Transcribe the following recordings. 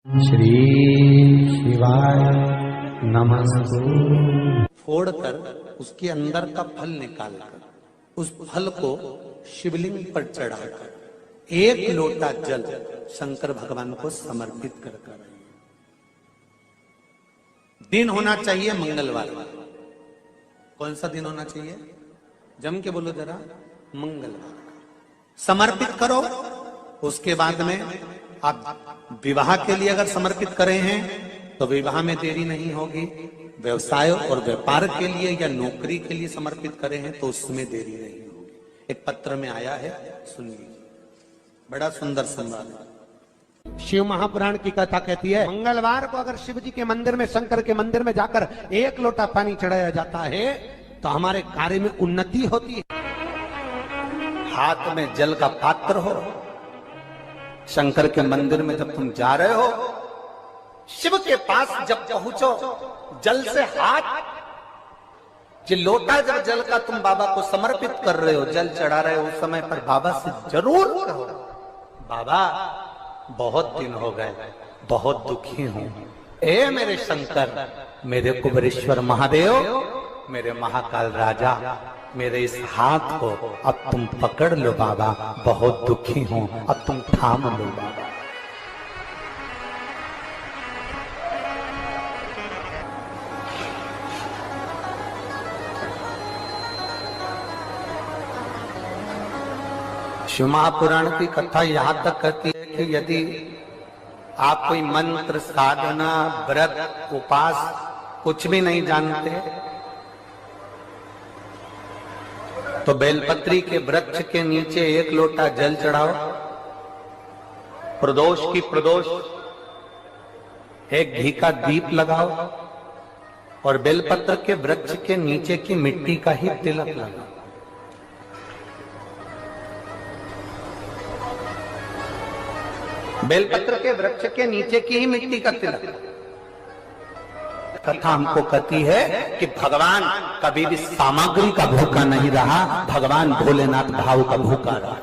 श्री शिवाय नमस्तु। फोड़कर उसके अंदर का फल निकालकर उस फल को शिवलिंग पर चढ़ाकर एक लोटा जल शंकर भगवान को समर्पित कर कर दिन होना चाहिए मंगलवार। कौन सा दिन होना चाहिए? जम के बोलो जरा, मंगलवार समर्पित करो। उसके बाद में आप विवाह के लिए अगर समर्पित करे हैं तो विवाह में देरी नहीं होगी। व्यवसाय और व्यापार के लिए या नौकरी के लिए समर्पित करे हैं तो उसमें देरी नहीं होगी। एक पत्र में आया है, सुनिए, बड़ा सुंदर संवाद। शिव महापुराण की कथा कहती है, मंगलवार को अगर शिव जी के मंदिर में, शंकर के मंदिर में जाकर एक लोटा पानी चढ़ाया जाता है तो हमारे कार्य में उन्नति होती है। हाथ में जल का पात्र हो, शंकर के मंदिर में जब तुम जा रहे हो, शिव के पास जब पहुंचो, जल से हाथ, जो लोटा जब जल का तुम बाबा को समर्पित कर रहे हो, जल चढ़ा रहे हो, उस समय पर बाबा से जरूर कहो, बाबा बहुत दिन हो गए, बहुत दुखी हूं, ए मेरे शंकर, मेरे कुबेरेश्वर महादेव, मेरे महाकाल राजा, मेरे इस हाथ को अब तुम पकड़ लो बाबा, बहुत दुखी हूं, अब तुम थाम लो बाबा। शिव महापुराण की कथा यहां तक कहती है कि यदि आप कोई मंत्र, साधना, व्रत, उपास कुछ भी नहीं जानते तो बेलपत्री के वृक्ष के नीचे एक लोटा जल चढ़ाओ, प्रदोष की प्रदोष एक घी का दीप लगाओ और बेलपत्र के वृक्ष के नीचे की मिट्टी का ही तिलक लगाओ। बेलपत्र के वृक्ष के नीचे की ही मिट्टी का तिलक। कथा हमको कहती है कि भगवान कभी भी सामग्री का भूखा नहीं रहा, भगवान भोलेनाथ भाव का भूखा रहा।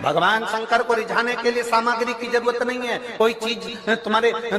भगवान शंकर को रिझाने के लिए सामग्री की जरूरत नहीं है। कोई चीज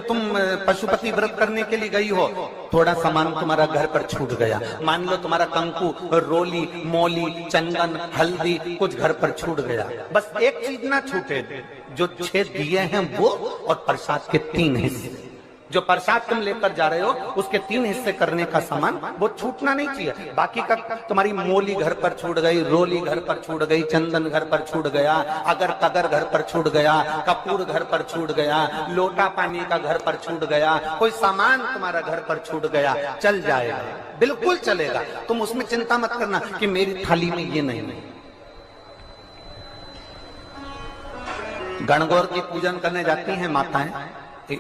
तुम पशुपति व्रत करने के लिए गई हो, थोड़ा सामान तुम्हारा घर पर छूट गया, मान लो तुम्हारा कंकु, रोली, मौली, चंदन, हल्दी कुछ घर पर छूट गया, बस एक चीज ना छूटे, जो 6 दिए हैं वो और प्रसाद के 3 हिस्से। जो प्रसाद तुम लेकर जा रहे हो उसके 3 हिस्से करने का सामान वो छूटना नहीं चाहिए। बाकी का तुम्हारी मोली घर पर छूट गई, रोली घर पर छूट गई, चंदन घर पर छूट गया, अगर कगर घर पर छूट गया, कपूर घर पर छूट गया, लोटा पानी का घर पर छूट गया, कोई सामान तुम्हारा घर पर छूट गया, चल जाएगा, बिल्कुल चलेगा। तुम उसमें चिंता मत करना कि मेरी थाली में ये नहीं। गणगौर की पूजन करने जाती हैं माताएं,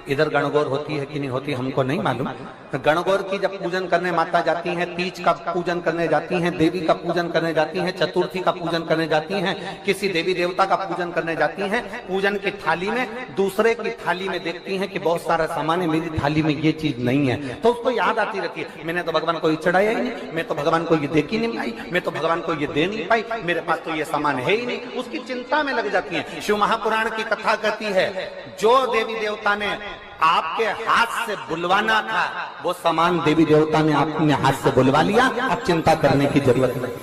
इधर गणगौर होती है कि नहीं होती हमको नहीं मालूम। गणगौर की जब पूजन करने माता जाती हैं, तीज का पूजन करने जाती हैं, देवी का पूजन करने जाती हैं, चतुर्थी का पूजन करने जाती हैं, किसी देवी देवता का पूजन करने जाती हैं, पूजन की थाली में दूसरे की थाली में देखती हैं कि बहुत सारा सामान है, मेरी थाली में ये चीज नहीं है, तो उसको याद आती रहती है, मैंने तो भगवान को ये चढ़ाया ही नहीं, मैं तो भगवान को ये दे ही नहीं पाई, मैं तो भगवान को ये दे नहीं पाई, मेरे पास तो ये सामान है ही नहीं, उसकी चिंता में लग जाती है। शिव महापुराण की कथा कहती है, जो देवी देवता ने आपके हाथ से बुलवाना था वो सामान देवी देवता ने अपने हाथ से बुलवा लिया, अब चिंता करने की जरूरत नहीं।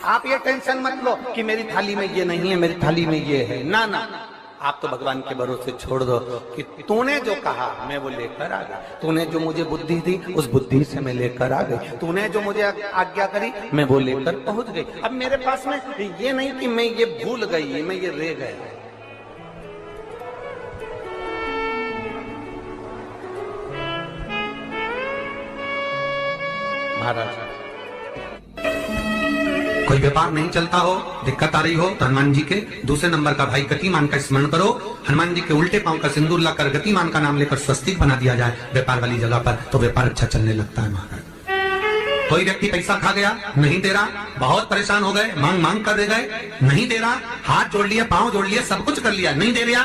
आप ये टेंशन मत लो कि मेरी थाली में ये नहीं है, मेरी थाली में ये है, ना ना, आप तो भगवान के भरोसे छोड़ दो कि तूने जो कहा मैं वो लेकर आ गया, तूने जो मुझे बुद्धि दी उस बुद्धि से मैं लेकर आ गई, तूने जो मुझे आज्ञा करी मैं वो लेकर पहुंच गई। अब मेरे पास में ये नहीं कि मैं ये भूल गई, मैं ये रह गया। महाराज, कोई व्यापार नहीं चलता हो, दिक्कत आ रही हो तो हनुमान जी के दूसरे नंबर का भाई गतिमान का स्मरण करो, हनुमान जी के उल्टे पांव का सिंदूर लाकर गतिमान का नाम लेकर स्वस्तिक बना दिया जाए व्यापार वाली जगह पर, तो व्यापार अच्छा चलने लगता है। महाराज, कोई व्यक्ति पैसा खा गया, नहीं दे रहा, बहुत परेशान हो गए, मांग मांग कर दे गए, नहीं दे रहा, हाथ जोड़ लिया, पांव जोड़ लिया, सब कुछ कर लिया, नहीं दे रहा,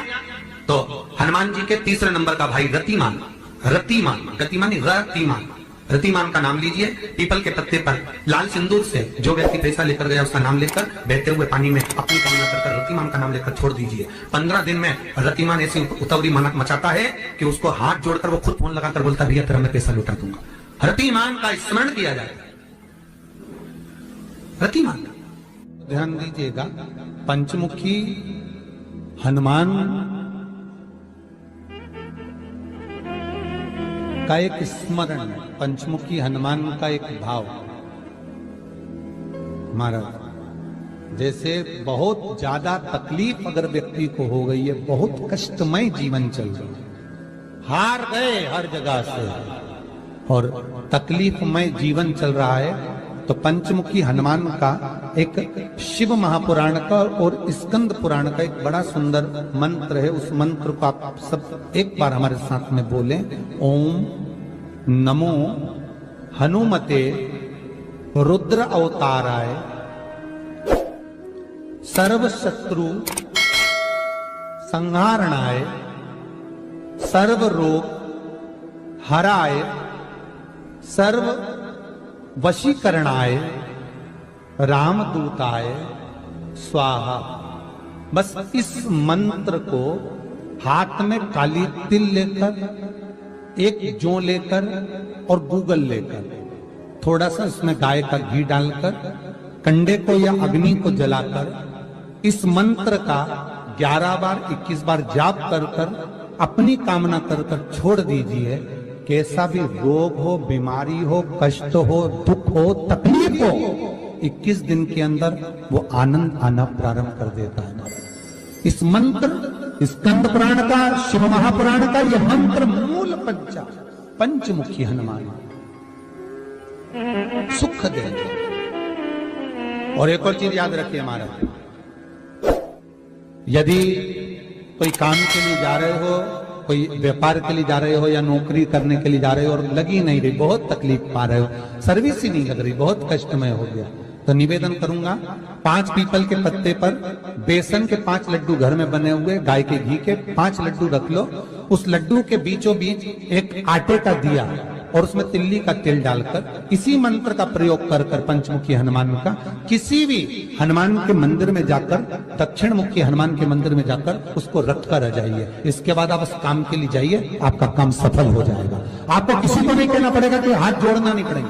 तो हनुमान जी के तीसरे नंबर का भाई रतिमान, रतिमान, गतिमान, रतिमान, रतिमान का नाम लीजिए, पीपल के पत्ते पर लाल सिंदूर से जो व्यक्ति पैसा लेकर गया उसका नाम लेकर बहते हुए पानी में अपनी कामना कर रतिमान का नाम लेकर छोड़ दीजिए। 15 दिन में रतिमान ऐसी उतावली मचाता है कि उसको हाथ जोड़कर वो खुद फोन लगाकर बोलता भैया तेरा मैं पैसा लौटा दूंगा। रतिमान का स्मरण किया जाता है। रतिमान ध्यान दीजिएगा, पंचमुखी हनुमान का एक स्मरण, पंचमुखी हनुमान का एक भाव। महाराज जैसे बहुत ज्यादा तकलीफ अगर व्यक्ति को हो गई है, बहुत कष्टमय जीवन चल रहा है, हार गए हर जगह से और तकलीफमय जीवन चल रहा है, तो पंचमुखी हनुमान का एक शिव महापुराण का और स्कंद पुराण का एक बड़ा सुंदर मंत्र है। उस मंत्र को आप सब एक बार हमारे साथ में बोलें। ओम नमो हनुमते रुद्र अवताराय सर्व शत्रु संहारणाय सर्व रोग हराय सर्व वशीकरणाय रामदूताय स्वाहा। बस इस मंत्र को हाथ में काली तिल लेकर, एक जौ लेकर और गूगल लेकर, थोड़ा सा इसमें गाय का घी डालकर, कंडे को या अग्नि को जलाकर इस मंत्र का 11 बार 21 बार जाप कर कर अपनी कामना कर कर छोड़ दीजिए। कैसा भी रोग हो, बीमारी हो, कष्ट हो, दुख हो, तकलीफ हो, 21 दिन के अंदर वो आनंद आना प्रारंभ कर देता है। इस मंत्र, स्कंद पुराण का, शिव महापुराण का यह मंत्र मूल पंचमुखी हनुमान सुख देंगे। और एक और चीज याद रखिए महाराज, यदि कोई काम के लिए जा रहे हो, कोई व्यापार के लिए जा रहे हो या नौकरी करने के लिए जा रहे हो और लगी नहीं रही, बहुत तकलीफ पा रहे हो, सर्विस ही नहीं लग रही, बहुत कष्टमय हो गया, तो निवेदन करूंगा 5 पीपल के पत्ते पर बेसन के 5 लड्डू घर में बने हुए, गाय के घी के 5 लड्डू रख लो। उस लड्डू के बीचों बीच एक आटे का दिया और उसमें तिल्ली का तेल डालकर इसी मंत्र का प्रयोग कर कर पंचमुखी हनुमान का किसी भी हनुमान के मंदिर में जाकर, दक्षिण मुखी हनुमान के मंदिर में जाकर उसको रख कर आ जाइए। इसके बाद आप उस काम के लिए जाइए, आपका काम सफल हो जाएगा। आपको किसी को नहीं कहना पड़ेगा कि हाथ जोड़ना नहीं पड़ेगा,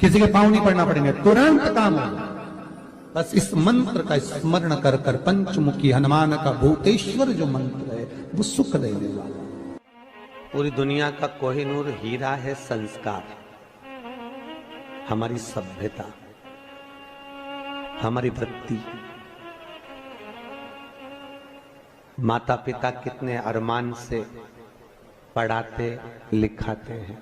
किसी के पांव नहीं पड़ना पड़ेंगे, तुरंत काम होगा। बस इस मंत्र का स्मरण कर कर पंचमुखी हनुमान का भूतेश्वर जो मंत्र है वो सुख देने वाला। पूरी दुनिया का कोहिनूर हीरा है संस्कार, हमारी सभ्यता, हमारी वृत्ति। माता पिता कितने अरमान से पढ़ाते लिखाते हैं,